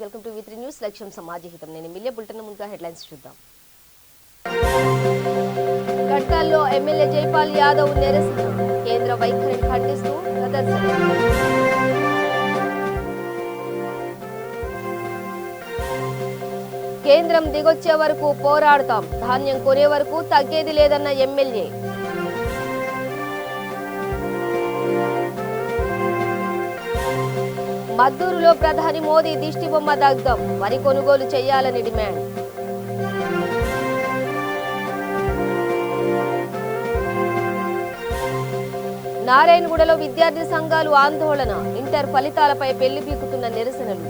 Welcome to V3 news. లక్ష్యం సమాజహితం. నేను Millia bulletin ముందుగా హెడ్లైన్స్ చూద్దాం. కట్టాల్లో ఎమ్మెల్యే జైపాల్ యాదవ్ నిరసన, కేంద్ర వైఖరిని ఖండిస్తూ ప్రదర్శన. కేంద్రం దిగొచ్చే వరకు పోరాడతాం, ధాన్యం కొనే వరకు తగ్గేది లేదన్న ఎమ్మెల్యే. మద్దూరులో ప్రధాని మోదీ దిష్టిబొమ్మ దగ్ధం, వరి కొనుగోలు చేయాలని డిమాండ్. నారాయణగూడలో విద్యార్థి సంఘాలు ఆందోళన, ఇంటర్ ఫలితాలపై పెళ్లిబీకుతున్న నిరసనలు.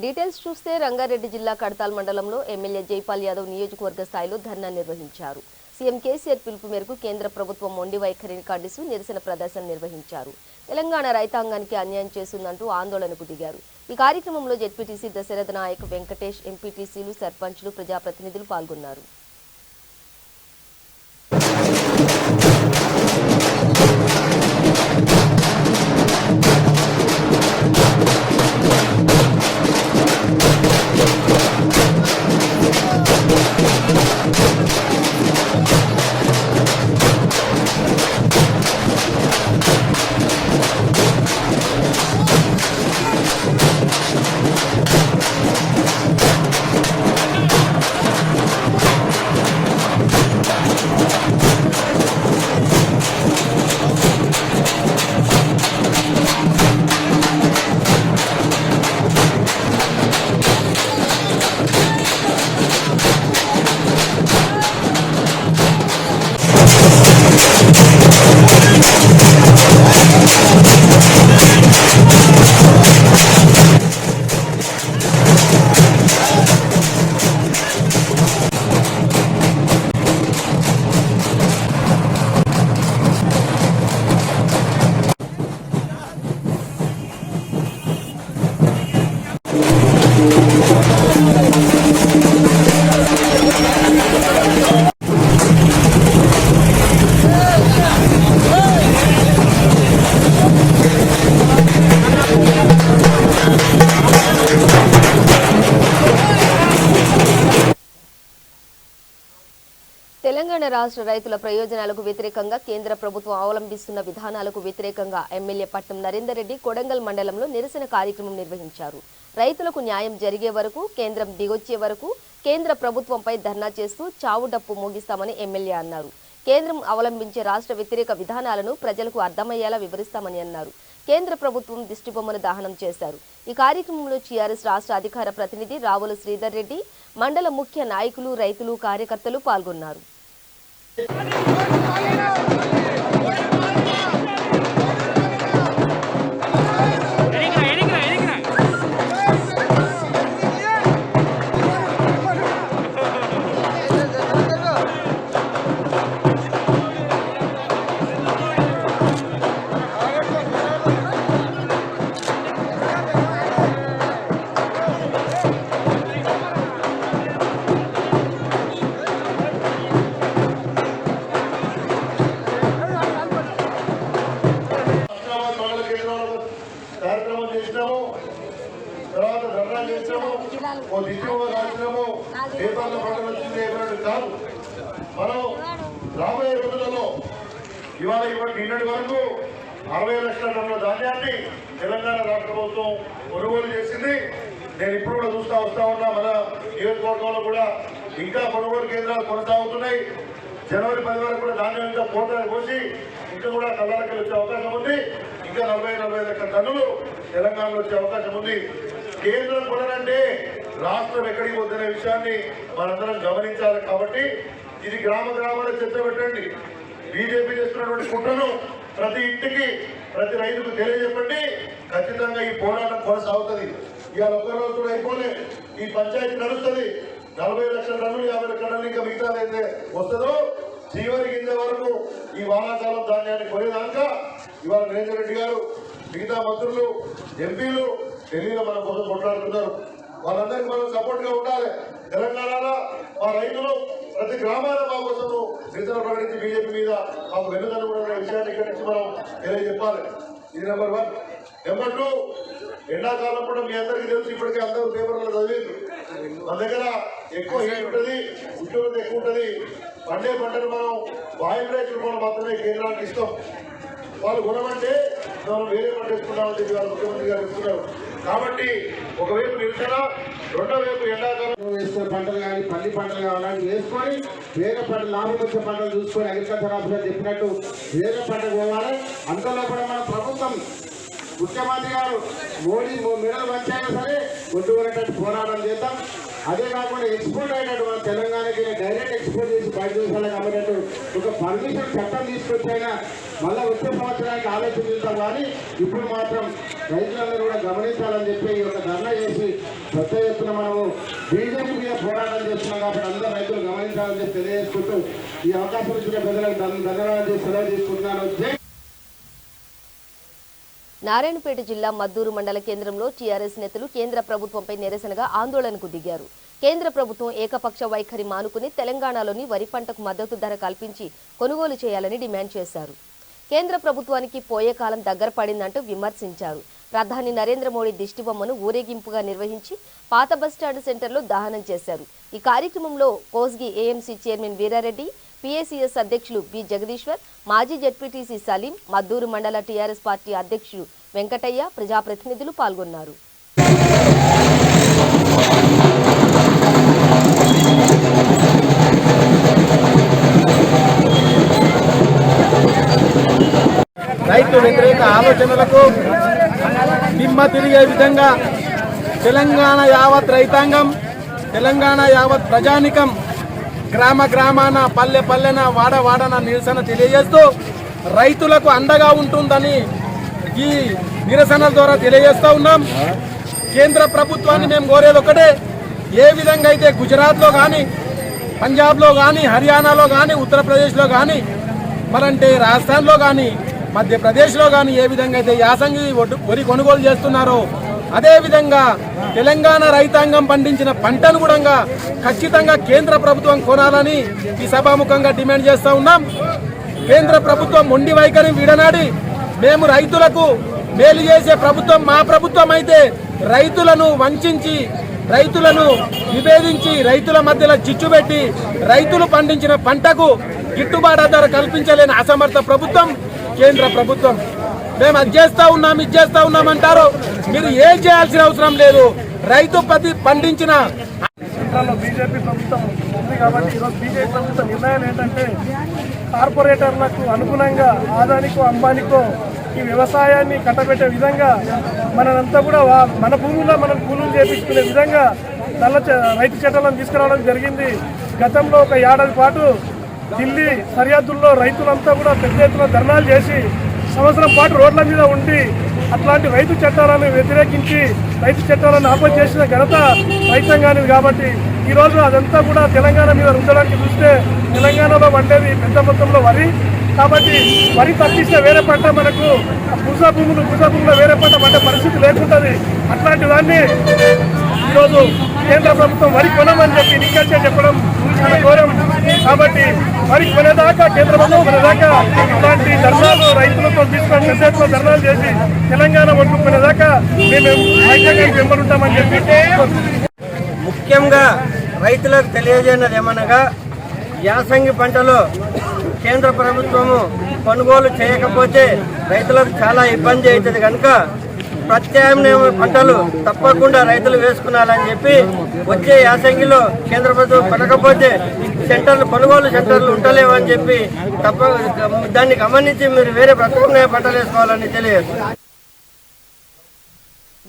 డీటెయిల్స్ చూస్తే రంగారెడ్డి జిల్లా కడతాల్ మండలంలో ఎమ్మెల్యే జైపాల్ యాదవ్ నియోజకవర్గ స్థాయిలో ధర్నా నిర్వహించారు. సీఎం కేసీఆర్ పిలుపు మేరకు కేంద్ర ప్రభుత్వం మొండి వైఖరిని ఖండిస్తూ నిరసన ప్రదర్శన నిర్వహించారు. తెలంగాణ రైతాంగానికి అన్యాయం చేస్తుందంటూ ఆందోళనకు దిగారు. ఈ కార్యక్రమంలో జెడ్పీటీసీ దశరథ నాయక్, వెంకటేష్, ఎంపీటీసీలు, సర్పంచ్లు, ప్రజాప్రతినిధులు పాల్గొన్నారు. తెలంగాణ రాష్ట్ర రైతుల ప్రయోజనాలకు వ్యతిరేకంగా కేంద్ర ప్రభుత్వం అవలంబిస్తున్న విధానాలకు వ్యతిరేకంగా ఎమ్మెల్యే పట్నం నరేందర్ రెడ్డి కొడంగల్ మండలంలో నిరసన కార్యక్రమం నిర్వహించారు. రైతులకు న్యాయం జరిగే వరకు, కేంద్రం దిగొచ్చే వరకు కేంద్ర ప్రభుత్వంపై ధర్నా చేస్తూ చావు డప్పు మోగిస్తామని ఎమ్మెల్యే అన్నారు. కేంద్రం అవలంబించే రాష్ట్ర వ్యతిరేక విధానాలను ప్రజలకు అర్థమయ్యేలా వివరిస్తామని అన్నారు. కేంద్ర ప్రభుత్వం దిష్టిబొమ్మను దహనం చేశారు. ఈ కార్యక్రమంలో టీఆర్ఎస్ రాష్ట్ర అధికార ప్రతినిధి రావుల శ్రీధర్ రెడ్డి, మండల ముఖ్య నాయకులు, రైతులు, కార్యకర్తలు పాల్గొన్నారు. మనం రాబోయే రోజులలో ఇవాళ నిన్నటి వరకు 60 లక్షల టన్నుల ధాన్యాన్ని తెలంగాణ రాష్ట్ర ప్రభుత్వం కొనుగోలు చేసింది. నేను ఇప్పుడు కూడా వస్తా ఉన్నా. మన నియోజకవర్గంలో కూడా ఇంకా కొనుగోలు కేంద్రాలు కొనసాగుతున్నాయి. జనవరి 10 వరకు కూడా ధాన్యం ఇంకా పోసి ఇంకా కూడా కళ్ళకి వచ్చే అవకాశం ఉంది. ఇంకా 40 లక్షల టన్నులు తెలంగాణలో వచ్చే అవకాశం ఉంది. కేంద్రం కొనాలంటే రాష్ట్రం ఎక్కడికి వద్దనే విషయాన్ని మనందరం గమనించాలి. కాబట్టి ఇది గ్రామాల్లో చర్చ పెట్టండి. బీజేపీ చేస్తున్నటువంటి కుట్రను ప్రతి ఇంటికి, ప్రతి రైతుకు తెలియజెప్పండి. ఖచ్చితంగా ఈ పోరాటం కొనసాగుతుంది. ఇవాళ ఒక్కరోజు కూడా అయిపోలే, ఈ పంచాయతీ నడుస్తుంది. 40 లక్షల టన్నులు, 50 లక్షల టన్నులు ఇంకా మిగతా అయితే వస్తుందో చివరి కింద వరకు ఈ వానాకాలం ధాన్యాన్ని కొనేదాకా ఇవాళ నరేందర్ రెడ్డి గారు, మిగతా మంత్రులు, ఎంపీలు ఢిల్లీలో మన కోసం కొట్లాడుతున్నారు. వాళ్ళందరికీ మనం సపోర్ట్ గా ఉండాలి. తెలంగాణలో మా రైతులు ప్రతి గ్రామాల మా కోసం నిరసన ప్రకటించి బీజేపీ మీద మాకు వెన్నుదన్ను కూడా ఉన్న విషయాన్ని ఇక్కడి నుంచి మనం తెలియజెప్పాలి. ఇది నెంబర్ 1. నెంబర్ 2, ఎండాకాలం కూడా మీ అందరికీ తెలుసు, ఇప్పటికే అందరూ పేపర్లో చదివేది. మన దగ్గర ఎక్కువ హీట్ ఉంటుంది, ఉష్ణోగ్రత ఎక్కువ ఉంటుంది. పండే పంటను మనం వాయు రైతులు కూడా మాత్రమే కేంద్రానికి ఇస్తాం. వాళ్ళు గుణమంటే మనం వేరే పంట వేసుకున్నామని చెప్పి వాళ్ళు ముఖ్యమంత్రి గారు చెప్తున్నారు. కాబట్టి ఒకవైపు నిరసన, రెండో వైపు ఎండాకాలం వేసుకునే పంటలు కానీ పల్లి పంటలు కావాలని వేసుకొని వేరే పంట లాభం వచ్చే పంటలు చూసుకొని అగ్రికల్చర్ ఆఫీసర్ చెప్పినట్టు వేరే పంటకు పోవాలి. అంతలో కూడా మన ప్రభుత్వం ముఖ్యమంత్రి గారు మోడీ మెడల్ మంచైనా సరే ఒడ్డుకునేటట్టు పోరాటం చేద్దాం. అదే కాకుండా ఎక్స్పోర్ట్ అయినట్టు మన తెలంగాణకి డైరెక్ట్ ఎక్స్పోర్ట్ చేసి బయట దేశాలకు అమ్మేటట్టు ఒక పర్మిషన్ చట్టం తీసుకొచ్చైనా మళ్ళీ వచ్చే సంవత్సరానికి ఆలోచించాం. కానీ ఇప్పుడు మాత్రం రైతులందరూ కూడా గమనించాలని చెప్పి ఈ యొక్క ధర్నా చేసి పెద్ద ఎత్తున మనము బీజేపీ మీద పోరాటం చేస్తున్నాం. కాబట్టి అందరూ రైతులు గమనించాలని చెప్పి తెలియజేసుకుంటూ ఈ అవకాశం ఇచ్చిన ప్రజలకు ధన్యవాదాలు చేసి సెలవు తీసుకుంటున్నాను. నారాయణపేట జిల్లా మద్దూరు మండల కేంద్రంలో టీఆర్ఎస్ నేతలు కేంద్ర ప్రభుత్వంపై నిరసనగా ఆందోళనకు దిగారు. కేంద్ర ప్రభుత్వం ఏకపక్ష వైఖరి మానుకుని తెలంగాణలోని వరి పంటకు మద్దతు ధర కల్పించి కొనుగోలు చేయాలని డిమాండ్ చేశారు. కేంద్ర ప్రభుత్వానికి పోయే కాలం దగ్గర పడిందంటూ విమర్శించారు. ప్రధాని నరేంద్ర మోడీ దిష్టిబొమ్మను ఊరేగింపుగా నిర్వహించి పాత బస్టాండ్ సెంటర్లో దహనం చేశారు. ఈ కార్యక్రమంలో Kosgi AMC chairman Veerareddy, PACS అధ్యక్షులు బి జగదీశ్వర్, మాజీ జెడ్పీటీసీ సలీం, మద్దూరు మండల టీఆర్ఎస్ పార్టీ అధ్యక్షుడు వెంకటయ్య, ప్రజాప్రతినిధులు పాల్గొన్నారు. రైతు వ్యతిరేక ఆలోచనలకు దిమ్మ తిరిగే విధంగా తెలంగాణ యావత్ రైతాంగం, తెలంగాణ యావత్ ప్రజానికం గ్రామ గ్రామాన, పల్లె పల్లెన, వాడ వాడన నిరసన తెలియజేస్తూ రైతులకు అండగా ఉంటుందని ఈ నిరసనల ద్వారా తెలియజేస్తూ ఉన్నాం. కేంద్ర ప్రభుత్వాన్ని మేము కోరేది ఒకటే, ఏ విధంగా అయితే గుజరాత్లో కానీ, పంజాబ్లో కానీ, హర్యానాలో కానీ, ఉత్తరప్రదేశ్లో కానీ, మరంటే రాజస్థాన్లో కానీ, మధ్యప్రదేశ్లో కానీ ఏ విధంగా అయితే యాసంగి వరి కొనుగోలు చేస్తున్నారో అదేవిధంగా తెలంగాణ రైతాంగం పండించిన పంటను కూడా ఖచ్చితంగా కేంద్ర ప్రభుత్వం కొనాలని ఈ సభాముఖంగా డిమాండ్ చేస్తూ ఉన్నాం. కేంద్ర ప్రభుత్వం మొండి వైఖరిని విడనాడి మేము రైతులకు మేలు చేసే ప్రభుత్వం మా ప్రభుత్వం అయితే రైతులను వంచి, రైతులను విభేదించి, రైతుల మధ్యలో చిచ్చుపెట్టి రైతులు పండించిన పంటకు గిట్టుబాటు ధర కల్పించలేని అసమర్థ ప్రభుత్వం కేంద్ర ప్రభుత్వం. మేము అది చేస్తా ఉన్నాం, ఇది చేస్తా ఉన్నామంటారు. మీరు ఏం చేయాల్సిన అవసరం లేదు. రైతు పండించిన బీజేపీ ప్రభుత్వం ఉంది కాబట్టి ఈరోజు బీజేపీ ప్రభుత్వ నిర్ణయాలు ఏంటంటే కార్పొరేటర్లకు అనుగుణంగా ఆదానికో అంబానికో ఈ వ్యవసాయాన్ని కట్టబెట్టే విధంగా మనంతా కూడా మన భూముల్లో మనం కూలీలు చేపించుకునే విధంగా రైతు చట్టాలను తీసుకురావడం జరిగింది. గతంలో ఒక ఏడాది పాటు ఢిల్లీ సరిహద్దుల్లో రైతులంతా కూడా పెద్ద ఎత్తున ధర్నాలు చేసి సంవత్సరం పాటు రోడ్ల మీద ఉండి అట్లాంటి రైతు చట్టాలను వ్యతిరేకించి రైతు చట్టాలను అమలు చేసిన ఘనత రైతాంగానికి. కాబట్టి ఈరోజు అదంతా కూడా తెలంగాణ మీద రుద్దడానికి చూస్తే తెలంగాణలో పండేది పెద్ద మొత్తంలో వరి. కాబట్టి వరి తప్పిస్తే వేరే పంట మనకు భూసా భూముల్లో వేరే పంట పండే పరిస్థితి లేకుంటుంది. అట్లాంటి దాన్ని ఈరోజు కేంద్ర ప్రభుత్వం వరి కొనమని చెప్పి నిక్కచ్చే చెప్పడం చాలా ఘోరం. కాబట్టి వరి కొనేదాకా, కేంద్ర ప్రభుత్వం కొనేదాకా ఇట్లాంటి ధర్నాలు రైతులతో తీసుకొని మెసేజ్లో ధర్నాలు చేసి తెలంగాణ ఒడ్డు కొనేదాకా మేము రైతాంగానికి వెంబడుంటామని చెప్పి ముఖ్యంగా రైతులకు తెలియజేయనది ఏమనగా యాసంగి పంటలో కేంద్ర ప్రభుత్వము కొనుగోలు చేయకపోతే రైతులకు చాలా ఇబ్బంది అవుతుంది. కనుక ప్రత్యామ్నాయ పంటలు తప్పకుండా రైతులు వేసుకున్నారని చెప్పి వచ్చే యాసంగిలో కేంద్ర ప్రభుత్వం కొనకపోతే కొనుగోలు సెంటర్లు ఉండలేవని చెప్పి దాన్ని గమనించి మీరు వేరే ప్రత్యామ్నాయ పంటలు వేసుకోవాలని తెలియదు.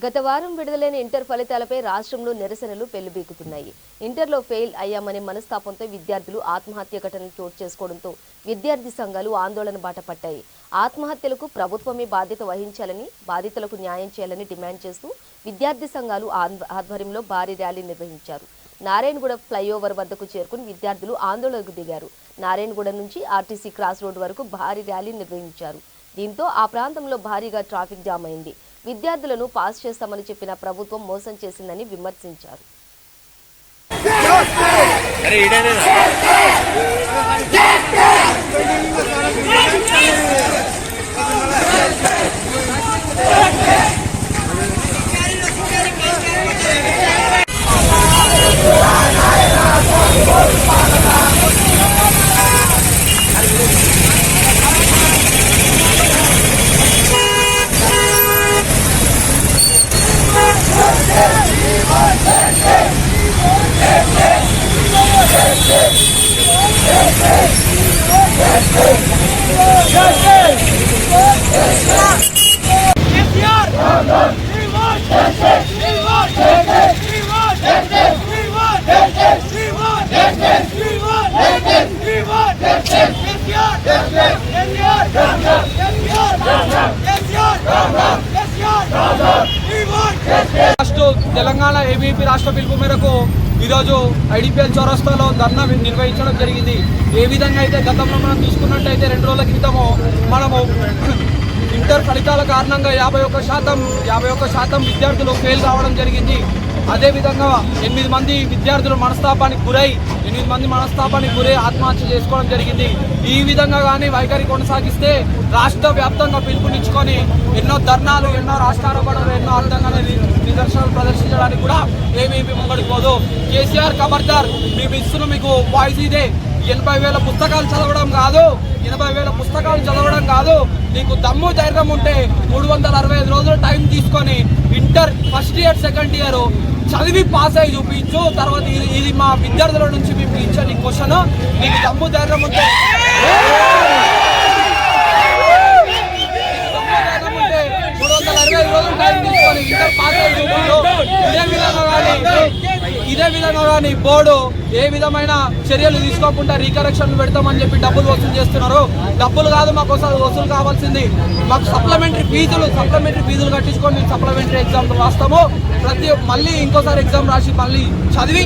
గత వారం విడుదలైన ఇంటర్ ఫలితాలపై రాష్ట్రంలో నిరసనలు పెళ్లిబీకుతున్నాయి. ఇంటర్లో ఫెయిల్ అయ్యామనే మనస్తాపంతో విద్యార్థులు ఆత్మహత్య ఘటనలు చోటు చేసుకోవడంతో విద్యార్థి సంఘాలు ఆందోళన బాట పట్టాయి. ఆత్మహత్యలకు ప్రభుత్వమే బాధ్యత వహించాలని, బాధితులకు న్యాయం చేయాలని డిమాండ్ చేస్తూ విద్యార్థి సంఘాలు ఆధ్వర్యంలో భారీ ర్యాలీ నిర్వహించారు. నారాయణగూడ ఫ్లైఓవర్ వద్దకు చేరుకుని విద్యార్థులు ఆందోళనకు దిగారు. నారాయణగూడ నుంచి ఆర్టీసీ క్రాస్ రోడ్ వరకు భారీ ర్యాలీ నిర్వహించారు. దీంతో ఆ ప్రాంతంలో భారీగా ట్రాఫిక్ జామ్ అయింది. విద్యార్థులను పాస్ చేస్తామని చెప్పిన ప్రభుత్వం మోసం చేసిందని విమర్శించారు. తెలంగాణ ఏబీపీ రాష్ట్ర పిలుపు మేరకు ఈరోజు ఐడిపిఎల్ చౌరస్తాలో ధర్నా నిర్వహించడం జరిగింది. ఏ విధంగా అయితే గతంలో మనం చూసుకున్నట్టయితే 2 రోజుల క్రితము మనము ఇంటర్ ఫలితాల కారణంగా 51% విద్యార్థులు ఫెయిల్ కావడం జరిగింది. అదేవిధంగా 8 మంది విద్యార్థులు మనస్తాపానికి గురై ఆత్మహత్య చేసుకోవడం జరిగింది. ఈ విధంగా కానీ వైఖరి కొనసాగిస్తే రాష్ట్ర వ్యాప్తంగా పిలుపునిచ్చుకొని ఎన్నో ధర్నాలు, ఎన్నో రాష్ట్రారోపణలు, ఎన్నో అర్థంగా నిదర్శనాలు ప్రదర్శించడానికి కూడా ఏమేమి ముంగడిపోదు. కేసీఆర్ ఖబర్దార్, మేము ఇస్తున్న మీకు వాయిస్ ఇదే. 80,000 పుస్తకాలు చదవడం కాదు, నీకు దమ్ము ధైర్యం ఉంటే 365 రోజులు టైం తీసుకొని inter first year second year చదివి పాస్ అయ్యి చూపించు. తర్వాత ఇది మా విద్యార్థుల నుంచి మేము ఇచ్చే నీ క్వశ్చన్, నీకు దమ్ము ధైర్యం ఉంటే 365 రోజులు టైం తీసుకొని ఇంటర్ పాస్ అయ్యి చూపించు. ఇదే విధంగా కానీ బోర్డు ఏ విధమైన చర్యలు తీసుకోకుండా రీకరెక్షన్లు పెడతామని చెప్పి డబ్బులు వసూలు చేస్తున్నారు. డబ్బులు కాదు మాకు వసూలు కావాల్సింది, మాకు సప్లిమెంటరీ ఫీజులు కట్టించుకొని మేము సప్లిమెంటరీ ఎగ్జామ్ రాస్తాము. మళ్ళీ ఇంకోసారి ఎగ్జామ్ రాసి మళ్ళీ చదివి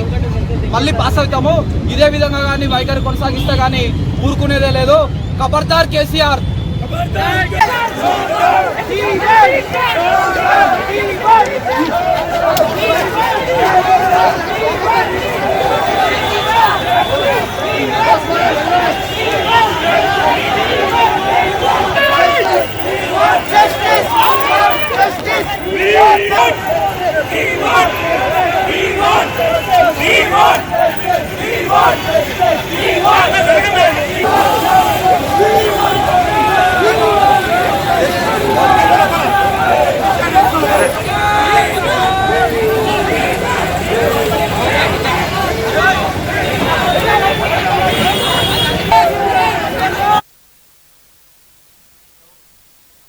మళ్ళీ పాస్ అవుతాము. ఇదే విధంగా కానీ వైఖరి కొనసాగిస్తే కానీ ఊరుకునేదే లేదు. ఖబర్దార్ కేసీఆర్.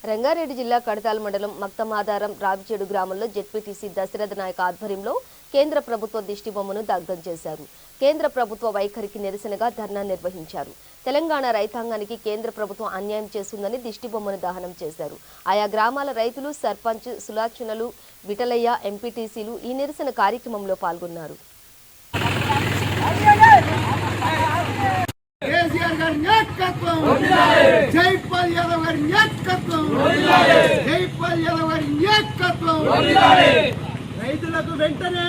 రంగారెడ్డి జిల్లా కడతాల్ మండలం మక్తమాధారం రావిచేడు గ్రామంలో జెడ్పీటీసీ దశరథ నాయక్ ఆధ్వర్యంలో కేంద్ర ప్రభుత్వ దిష్టిబొమ్మను దగ్ధం చేశారు. కేంద్ర ప్రభుత్వ వైఖరికి నిరసనగా ధర్నా నిర్వహించారు. తెలంగాణ రైతాంగానికి కేంద్ర ప్రభుత్వం అన్యాయం చేస్తుందని దిష్టిబొమ్మను దహనం చేశారు. ఆయా గ్రామాల రైతులు, సర్పంచ్, సులాక్షణలు, విఠలయ్య, ఎంపీటీసీలు ఈ నిరసన కార్యక్రమంలో పాల్గొన్నారు. కేసీఆర్ గారి నాయకత్వం, జైపాల్ యాదవ్ గారి నాయకత్వం, జైపాల్ యాదవ్ గారి నాయకత్వం. రైతులకు వెంటనే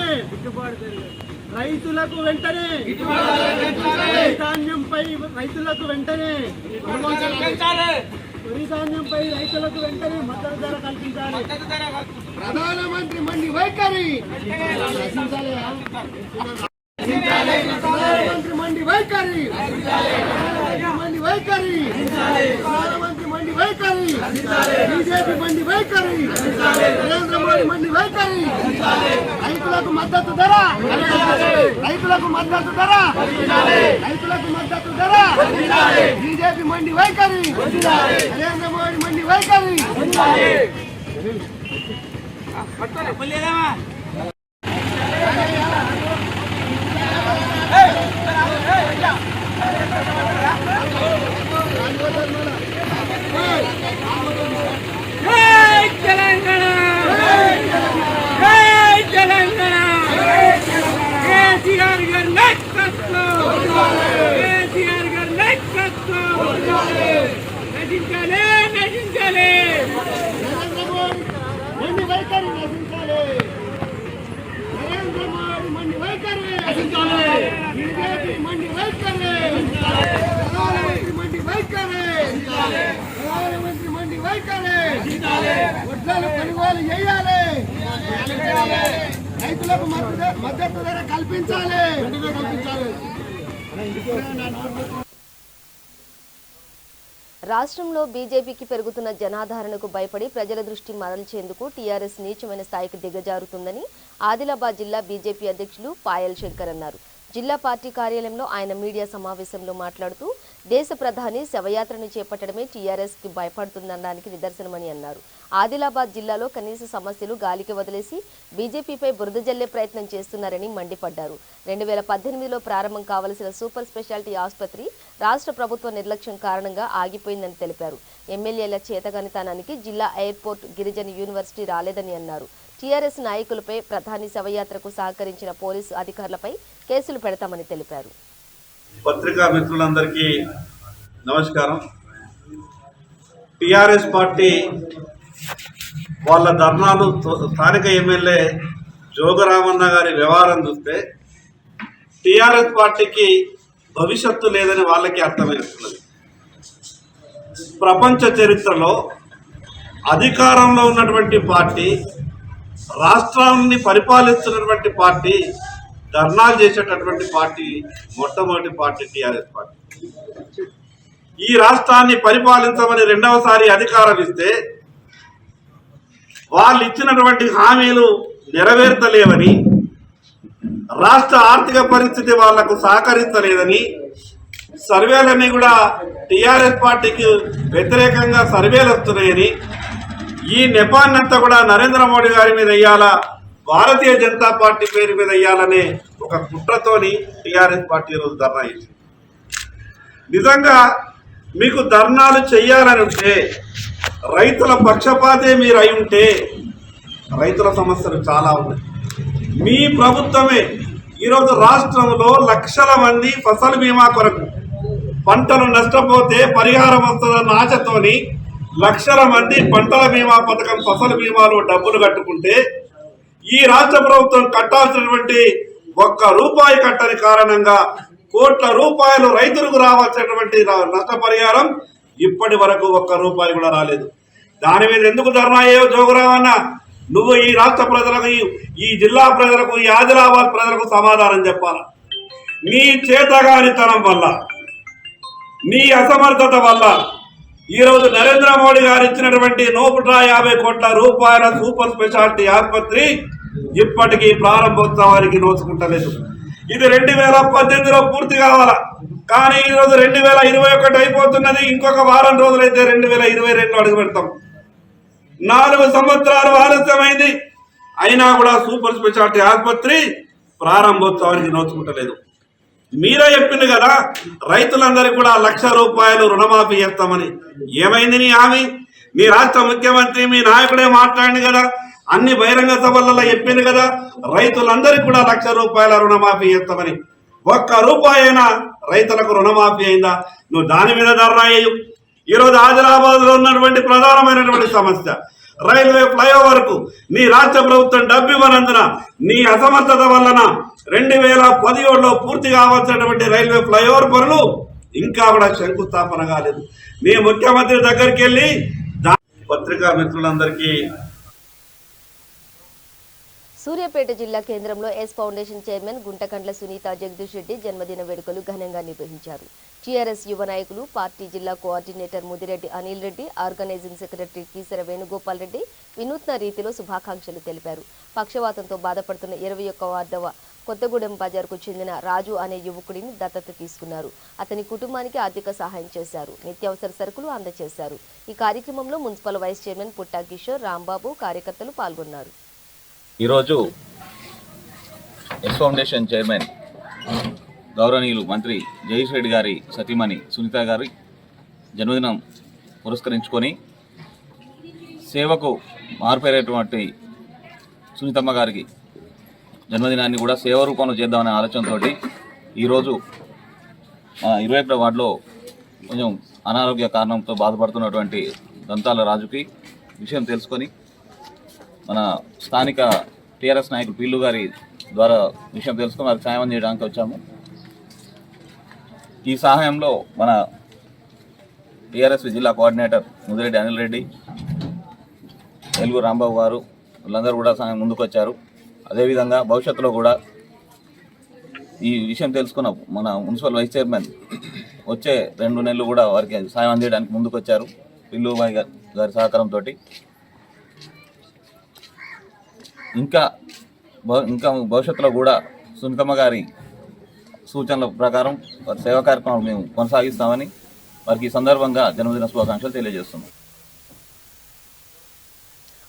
ధాన్యంపై రైతులకు వెంటనే మద్దతు ధర కల్పించాలి. ప్రధానమంత్రి మండి వైఖరి, ప్రధానమంత్రి మండి వైఖరి, ప్రధానమంత్రి మండి వైఖరి, బీజేపీ మండి వైఖరి, నరేంద్ర మోడీ మండి వైఖరి. రైతులకు మద్దతు ధర, రైతులకు మద్దతు ధర, బీజేపీ మండి వైఖరి, నరేంద్ర మోడీ మండి వైఖరి. వడ్లను కొనుగోలు చేయాలి, రైతులకు మద్దతు ధర కల్పించాలి. రాష్ట్రంలో బీజేపీకి పెరుగుతున్న జనాదరణకు భయపడి ప్రజల దృష్టి మరల్చేందుకు టీఆర్ఎస్ నీచమైన స్థాయికి దిగజారుతుందని ఆదిలాబాద్ జిల్లా బీజేపీ అధ్యక్షులు పాయల్ శంకర్ అన్నారు. జిల్లా పార్టీ కార్యాలయంలో ఆయన మీడియా సమావేశంలో మాట్లాడుతూ దేశ ప్రధాని శవయాత్రను చేపట్టడమే టీఆర్ఎస్కి భయపడుతుందనడానికి నిదర్శనమని అన్నారు. ఆదిలాబాద్ జిల్లాలో కనీస సమస్యలు గాలికి వదిలేసి బీజేపీపై బురద జల్లే ప్రయత్నం చేస్తున్నారని మండిపడ్డారు. 2018లో ప్రారంభం కావలసిన సూపర్ స్పెషాలిటీ ఆసుపత్రి రాష్ట్ర ప్రభుత్వ నిర్లక్ష్యం కారణంగా ఆగిపోయిందని తెలిపారు. ఎమ్మెల్యేల చేతగానితనానికి జిల్లా ఎయిర్పోర్ట్, గిరిజన యూనివర్సిటీ రాలేదని అన్నారు. టీఆర్ఎస్ నాయకులపై ప్రధాని శవయాత్రకు సహకరించిన పోలీసు అధికారులపై కేసులు పెడతామని తెలిపారు. పత్రికా మిత్రులందరికీ నమస్కారం. టీఆర్ఎస్ పార్టీ వాళ్ళ ధర్నాలు స్థానిక ఎమ్మెల్యే జోగరామన్న గారి వ్యవహారం చూస్తే టీఆర్ఎస్ పార్టీకి భవిష్యత్తు లేదని వాళ్ళకి అర్థమవుతున్నది. ప్రపంచ చరిత్రలో అధికారంలో ఉన్నటువంటి పార్టీ, రాష్ట్రాన్ని పరిపాలిస్తున్నటువంటి పార్టీ ధర్నాలు చేసేటటువంటి పార్టీ మొట్టమొదటి పార్టీ టీఆర్ఎస్ పార్టీ. ఈ రాష్ట్రాన్ని పరిపాలించమని రెండవసారి అధికారం ఇస్తే వాళ్ళు ఇచ్చినటువంటి హామీలు నెరవేర్చలేవని, రాష్ట్ర ఆర్థిక పరిస్థితి వాళ్లకు సహకరించలేదని, సర్వేలన్నీ కూడా టీఆర్ఎస్ పార్టీకి వ్యతిరేకంగా సర్వేలు వస్తున్నాయని, ఈ నెపాన్నంతా కూడా నరేంద్ర మోడీ గారి మీద వేయాలా, భారతీయ జనతా పార్టీ పేరు మీద వేయాలనే ఒక కుట్రతోని టీఆర్ఎస్ పార్టీ ఈరోజు ధర్నా చేసింది. నిజంగా మీకు ధర్నాలు చేయాలని ఉంటే, రైతుల పక్షపాతే మీరు అయి ఉంటే, రైతుల సమస్యలు చాలా ఉన్నాయి. మీ ప్రభుత్వమే ఈరోజు రాష్ట్రంలో లక్షల మంది ఫసల్ బీమా కొరకు పంటలు నష్టపోతే పరిహారం వస్తుందన్న ఆశతోని లక్షల మంది పంటల బీమా పథకం ఫసల్ బీమాలో డబ్బులు కట్టుకుంటే, ఈ రాష్ట్ర ప్రభుత్వం కట్టాల్సినటువంటి ₹1 కట్టని కారణంగా కోట్ల రూపాయలు రైతులకు రావాల్సినటువంటి నష్టపరిహారం ఇప్పటి వరకు ₹1 కూడా రాలేదు. దాని మీద ఎందుకు ధర్నా అయ్యో జోగురావన్న? నువ్వు ఈ రాష్ట్ర ప్రజలకు, ఈ జిల్లా ప్రజలకు, ఈ ఆదిలాబాద్ ప్రజలకు సమాధానం చెప్పాలా. నీ చేతగానితనం వల్ల, నీ అసమర్థత వల్ల ఈరోజు నరేంద్ర మోడీ గారు ఇచ్చినటువంటి ₹150 కోట్ల సూపర్ స్పెషాలిటీ ఆసుపత్రి ఇప్పటికీ ప్రారంభోత్సవానికి నోచుకుంటలేదు. ఇది 2018లో పూర్తి కావాలా, కానీ ఈరోజు 2021 అయిపోతున్నది. ఇంకొక వారం రోజులైతే 2022 అడుగు పెడతాం. 4 సంవత్సరాలు ఆలస్యమైంది, అయినా కూడా సూపర్ స్పెషాలిటీ ఆసుపత్రి ప్రారంభోత్సవానికి నోచుకుంటలేదు. మీరే చెప్పింది కదా రైతులందరికీ కూడా ₹1,00,000 రుణమాఫీ చేస్తామని. ఏమైంది నీ హామీ? మీ రాష్ట్ర ముఖ్యమంత్రి, మీ నాయకుడే మాట్లాడింది కదా, అన్ని బహిరంగ సభలలో చెప్పింది కదా, రైతులందరికీ కూడా ₹1,00,000 రుణమాఫీ చేస్తామని. ₹1 అయినా రైతులకు రుణమాఫీ అయిందా? నువ్వు దాని మీద ధర్నా చేయు. ఈరోజు ఆదిలాబాద్ లో ఉన్నటువంటి ప్రధానమైనటువంటి సమస్య రైల్వే ఫ్లైఓవర్ కు నీ రాష్ట్ర ప్రభుత్వం డబ్బు ఇవ్వనందున, నీ అసమర్థత వలన 2017లో పూర్తి కావాల్సినటువంటి రైల్వే ఫ్లైఓవర్ పనులు ఇంకా కూడా శంకుస్థాపన కాలేదు. నీ ముఖ్యమంత్రి దగ్గరికి వెళ్ళి పత్రికా మిత్రులందరికీ. సూర్యాపేట జిల్లా కేంద్రంలో S foundation chairman Guntakandla Sunitha Jagadish Reddy జన్మదిన వేడుకలు ఘనంగా నిర్వహించారు. టీఆర్ఎస్ యువ నాయకులు, పార్టీ జిల్లా coordinator Mudireddy Anil Reddy, organising secretary Keesara Venugopal Reddy వినూత్న రీతిలో శుభాకాంక్షలు తెలిపారు. పక్షవాతంతో బాధపడుతున్న 21వ కొత్తగూడెం బజార్కు చెందిన రాజు అనే యువకుడిని దత్తత తీసుకున్నారు. అతని కుటుంబానికి ఆర్థిక సహాయం చేశారు. నిత్యావసర సరుకులు అందజేశారు. ఈ కార్యక్రమంలో మున్సిపల్ వైస్ చైర్మన్ పుట్టా కిషోర్, రాంబాబు, కార్యకర్తలు పాల్గొన్నారు. ఈరోజు ఎస్ ఫౌండేషన్ చైర్మన్ గౌరవనీయులు మంత్రి జగదీష్ రెడ్డి గారి సతీమణి సునీత గారి జన్మదినం పురస్కరించుకొని సేవకు మారుపేరేటువంటి సునీతమ్మ గారికి జన్మదినాన్ని కూడా సేవ రూపంలో చేద్దామనే ఆలోచనతో ఈరోజు 21వ వార్డులో కొంచెం అనారోగ్య కారణంతో బాధపడుతున్నటువంటి దంతాల రాజుకి విషయం తెలుసుకొని మన స్థానిక టీఆర్ఎస్ నాయకులు పిల్లు గారి ద్వారా విషయం తెలుసుకొని వారికి సాయం చేయడానికి వచ్చాము. ఈ సహాయంలో మన టీఆర్ఎస్ జిల్లా కోఆర్డినేటర్ ముదిరెడ్డి అనిల్ రెడ్డి, వెలుగు రాంబాబు గారు వీళ్ళందరూ కూడా ముందుకు వచ్చారు. అదేవిధంగా భవిష్యత్తులో కూడా ఈ విషయం తెలుసుకున్న మన మున్సిపల్ వైస్ చైర్మన్ వచ్చే 2 నెలలు కూడా వారికి సాయం అందించడానికి ముందుకు వచ్చారు. పిల్లుబాయి గారి సహకారంతో ఇంకా భవిష్యత్తులో కూడా సునీతమ్మ గారి సూచనల ప్రకారం వారి సేవా కార్యక్రమాలు మేము కొనసాగిస్తామని వారికి ఈ సందర్భంగా జన్మదిన శుభాకాంక్షలు తెలియజేస్తున్నాం.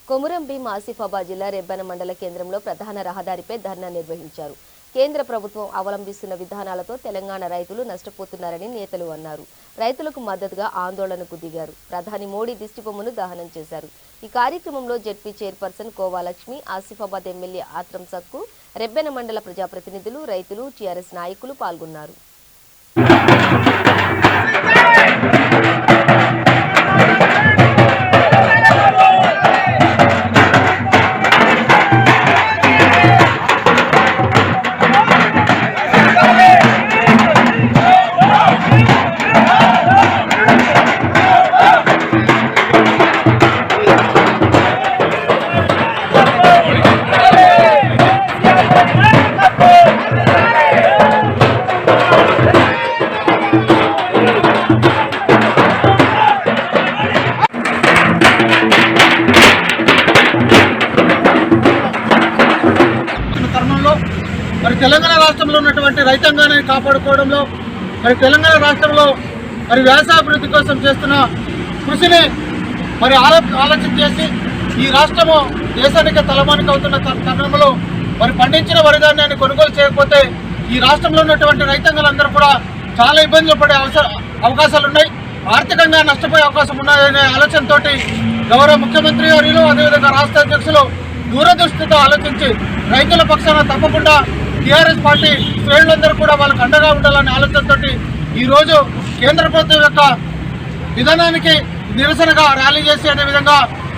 కొమురం భీం ఆసిఫాబాద్ జిల్లా రెబ్బెన మండల కేంద్రంలో ప్రధాన రహదారిపై ధర్నా నిర్వహించారు. కేంద్ర ప్రభుత్వం అవలంబిస్తున్న విధానాలతో తెలంగాణ రైతులు నష్టపోతున్నారని నేతలు అన్నారు. రైతులకు మద్దతుగా ఆందోళనకు దిగారు. ప్రధాని మోడీ దిష్టిబొమ్మను దహనం చేశారు. ఈ కార్యక్రమంలో ZP chairperson Kova Lakshmi, Asifabad MLA Atram Sakku, Rebbena మండల ప్రజాప్రతినిధులు, రైతులు, టీఆర్ఎస్ నాయకులు పాల్గొన్నారు. మరి తెలంగాణ రాష్ట్రంలో ఉన్నటువంటి రైతాంగాన్ని కాపాడుకోవడంలో మరి తెలంగాణ రాష్ట్రంలో మరి వ్యవసాయాభివృద్ధి కోసం చేస్తున్న కృషిని మరి ఆలోచన చేసి ఈ రాష్ట్రము దేశానికి తలమానిక అవుతున్న తరుణంలో మరి పండించిన వరిధాన్యాన్ని కొనుగోలు చేయకపోతే ఈ రాష్ట్రంలో ఉన్నటువంటి రైతాంగాలందరూ కూడా చాలా ఇబ్బందులు పడే అవకాశాలు ఉన్నాయి. ఆర్థికంగా నష్టపోయే అవకాశం ఉన్నాయనే ఆలోచనతో గౌరవ ముఖ్యమంత్రి గారు అదేవిధంగా రాష్ట్ర అధ్యక్షులు దూరదృష్టితో ఆలోచించి రైతుల పక్షాన తప్పకుండా టీఆర్ఎస్ పార్టీ శ్రేణులందరూ కూడా వాళ్ళకు అండగా ఉండాలనే ఆలోచనతో ఈరోజు కేంద్ర ప్రభుత్వం యొక్క విధానానికి నిరసనగా ర్యాలీ చేసి అదేవిధంగా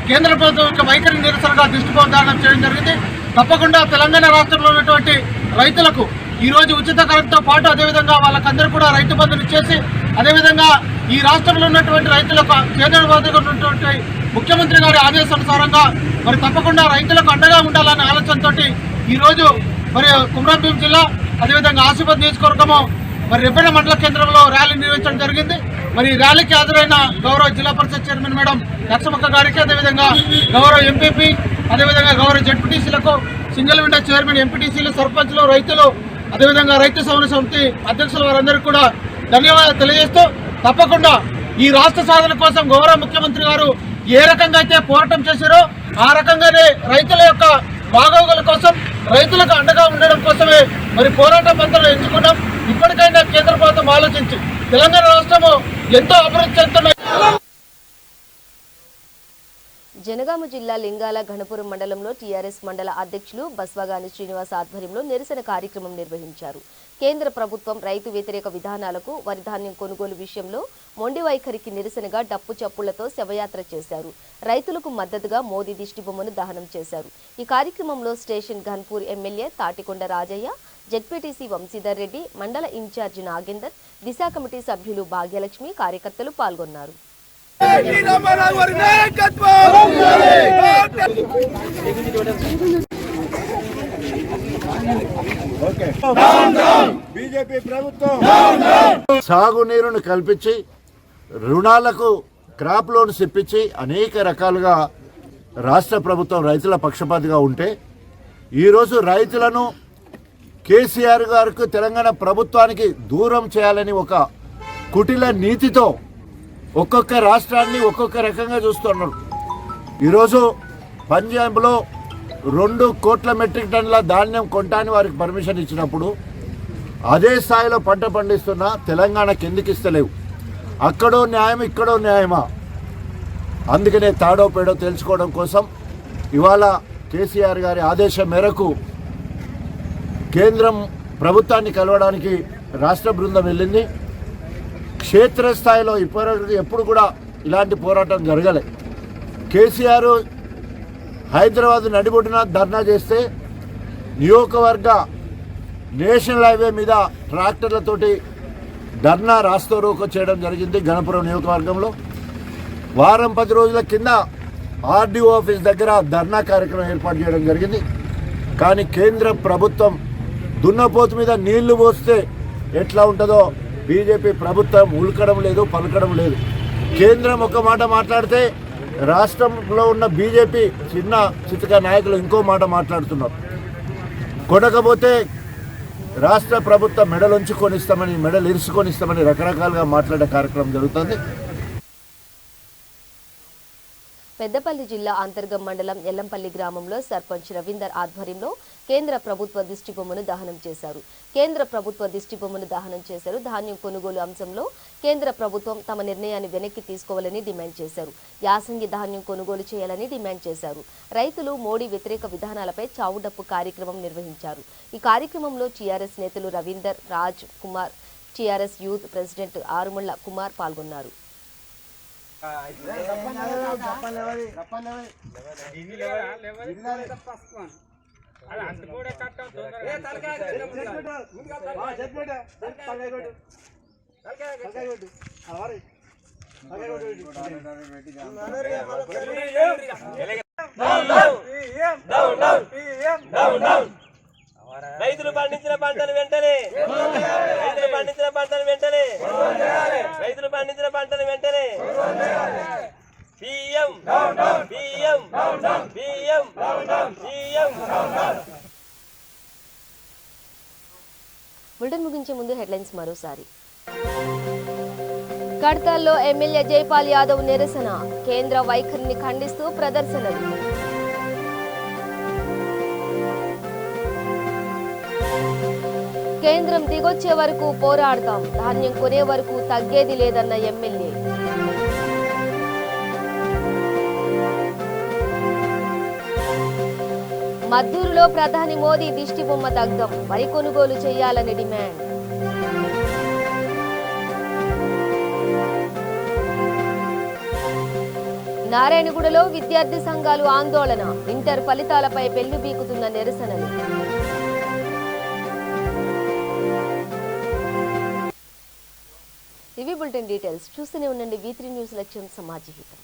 కేంద్ర ప్రభుత్వం యొక్క వైఖరి నిరసనగా దిష్టిబొమ్మ చేయడం జరిగింది. తప్పకుండా తెలంగాణ రాష్ట్రంలో ఉన్నటువంటి రైతులకు ఈరోజు ఉచిత కరెంటుతో పాటు అదేవిధంగా వాళ్ళకందరూ కూడా రైతు బంధుని చేసి అదేవిధంగా ఈ రాష్ట్రంలో ఉన్నటువంటి రైతులకు కేంద్ర ప్రభుత్వం ఉన్నటువంటి ముఖ్యమంత్రి గారి ఆదేశానుసారంగా మరి తప్పకుండా రైతులకు అండగా ఉండాలనే ఆలోచనతో ఈరోజు మరి కొమురం భీం జిల్లా అదేవిధంగా ఆసిఫాబాద్ నియోజకవర్గము మరి రెబ్బెన మండల కేంద్రంలో ర్యాలీ నిర్వహించడం జరిగింది. మరి ర్యాలీకి హాజరైన గౌరవ జిల్లా పరిషత్ చైర్మన్ మేడం లక్ష్మక్క గారికి అదేవిధంగా గౌరవ ఎంపీపీ అదేవిధంగా గౌరవ జెడ్పీటీసీలకు సింగిల్ విండో చైర్మన్ ఎంపీటీసీలు సర్పంచ్లు రైతులు అదేవిధంగా రైతు సవరణ సమితి అధ్యక్షుల వారందరికీ కూడా ధన్యవాదాలు తెలియజేస్తూ తప్పకుండా ఈ రాష్ట్ర సాధన కోసం గౌరవ ముఖ్యమంత్రి గారు ఏ రకంగా అయితే పోరాటం చేశారో ఆ రకంగానే రైతుల యొక్క బాగోగుల కోసం రైతులకు అండగా ఉండడం కోసమే మరి పోరాట పంతలు ఎంచుకున్నాం. ఇప్పటికైనా కేంద్ర ప్రభుత్వం ఆలోచించి తెలంగాణ రాష్ట్రము ఎంతో అభివృద్ధి చెందుతున్నాయి. జనగామ జిల్లా లింగాల ఘనపురం మండలంలో టీఆర్ఎస్ మండల అధ్యక్షులు బస్వగాని శ్రీనివాస్ ఆధ్వర్యంలో నిరసన కార్యక్రమం నిర్వహించారు. కేంద్ర ప్రభుత్వం రైతు వ్యతిరేక విధానాలకు వరిధాన్యం కొనుగోలు విషయంలో మొండి వైఖరికి నిరసనగా డప్పు చప్పులతో శవయాత్ర చేశారు. రైతులకు మద్దతుగా మోదీ దిష్టిబొమ్మను దహనం చేశారు. ఈ కార్యక్రమంలో station Ghanpur MLA Thatikonda Rajaiah, ZPTC Vamshidhar Reddy, మండల ఇన్ఛార్జి నాగేందర్, దిశ కమిటీ సభ్యులు భాగ్యలక్ష్మి, కార్యకర్తలు పాల్గొన్నారు. బీజేపీ ప్రభుత్వం సాగునీరును కల్పించి రుణాలకు క్రాప్ లోన్స్ ఇప్పించి అనేక రకాలుగా రాష్ట్ర ప్రభుత్వం రైతుల పక్షపాతిగా ఉంటే ఈరోజు రైతులను కేసీఆర్ గారికి తెలంగాణ ప్రభుత్వానికి దూరం చేయాలని ఒక కుటిల నీతితో ఒక్కొక్క రాష్ట్రాన్ని ఒక్కొక్క రకంగా చూస్తున్నారు. ఈరోజు పంజాబ్లో 2 కోట్ల మెట్రిక్ టన్నుల ధాన్యం కొంటాని వారికి పర్మిషన్ ఇచ్చినప్పుడు అదే స్థాయిలో పంట పండిస్తున్నా తెలంగాణకి ఎందుకు ఇస్తలేవు? అక్కడో న్యాయం ఇక్కడో న్యాయమా? అందుకనే తాడో పేడో తెలుసుకోవడం కోసం ఇవాళ కేసీఆర్ గారి ఆదేశం మేరకు కేంద్రం ప్రభుత్వాన్ని కలవడానికి రాష్ట్ర బృందం వెళ్ళింది. క్షేత్రస్థాయిలో ఎప్పుడు కూడా ఇలాంటి పోరాటం జరగలే. కేసీఆర్ హైదరాబాద్ నడిబొడ్డున ధర్నా చేస్తే నియోజకవర్గ నేషనల్ హైవే మీద ట్రాక్టర్లతోటి ధర్నా రాస్తారోకో చేయడం జరిగింది. గణపురం నియోజకవర్గంలో వారం 10 రోజుల కింద ఆర్డీఓ ఆఫీస్ దగ్గర ధర్నా కార్యక్రమం ఏర్పాటు చేయడం జరిగింది. కానీ కేంద్ర ప్రభుత్వం దున్నపోతు మీద నీళ్లు పోస్తే ఎట్లా ఉంటుందో బీజేపీ ప్రభుత్వం ఉల్కడం లేదు, పలకడం లేదు. కేంద్రం ఒక మాట మాట్లాడితే రాష్ట్రంలో ఉన్న బీజేపీ చిన్న చితక నాయకులు ఇంకో మాట మాట్లాడుతున్నారు. కొనకపోతే రాష్ట్ర ప్రభుత్వం మెడలుంచుకొనిస్తామని, మెడలు ఇరుసుకొనిస్తామని రకరకాలుగా మాట్లాడే కార్యక్రమం జరుగుతుంది. పెద్దపల్లి జిల్లా అంతర్గం మండలం ఎల్లంపల్లి గ్రామంలో సర్పంచ్ రవీందర్ ఆధ్వర్యంలో కేంద్ర ప్రభుత్వ దిష్టిబొమ్మను దహనం చేశారు. ధాన్యం కొనుగోలు అంశంలో కేంద్ర ప్రభుత్వం తమ నిర్ణయాన్ని వెనక్కి తీసుకోవాలని డిమాండ్ చేశారు. యాసంగి ధాన్యం కొనుగోలు చేయాలని డిమాండ్ చేశారు. రైతులు మోడీ వ్యతిరేక విధానాలపై చావుడప్పు కార్యక్రమం నిర్వహించారు. ఈ కార్యక్రమంలో టీఆర్ఎస్ నేతలు Ravinder, Raj Kumar, TRS youth president Arumulla Kumar పాల్గొన్నారు. రైతులు పండించిన పంటలు వెంటనే బులెటిన్ ముగించే ముందు హెడ్లైన్స్ మరోసారి. కడతాల్లో ఎమ్మెల్యే జైపాల్ యాదవ్ నిరసన, కేంద్ర వైఖరిని ఖండిస్తూ ప్రదర్శనలు. కేంద్రం దిగొచ్చే వరకు పోరాడతాం, ధాన్యం కొనే వరకు తగ్గేది లేదన్న ఎమ్మెల్యే. మద్దూరులో ప్రధాని మోదీ దిష్టిబొమ్మ దగ్ధం, వరి కొనుగోలు చేయాలని డిమాండ్. నారాయణగూడలో విద్యార్థి సంఘాలు ఆందోళన, ఇంటర్ ఫలితాలపై పెళ్లిబీకుతున్న నిరసనలు. ఇవి బులెటిన్ డీటెయిల్స్. చూస్తూనే ఉండండి V3 న్యూస్, లక్ష్యం సమాజ హితం.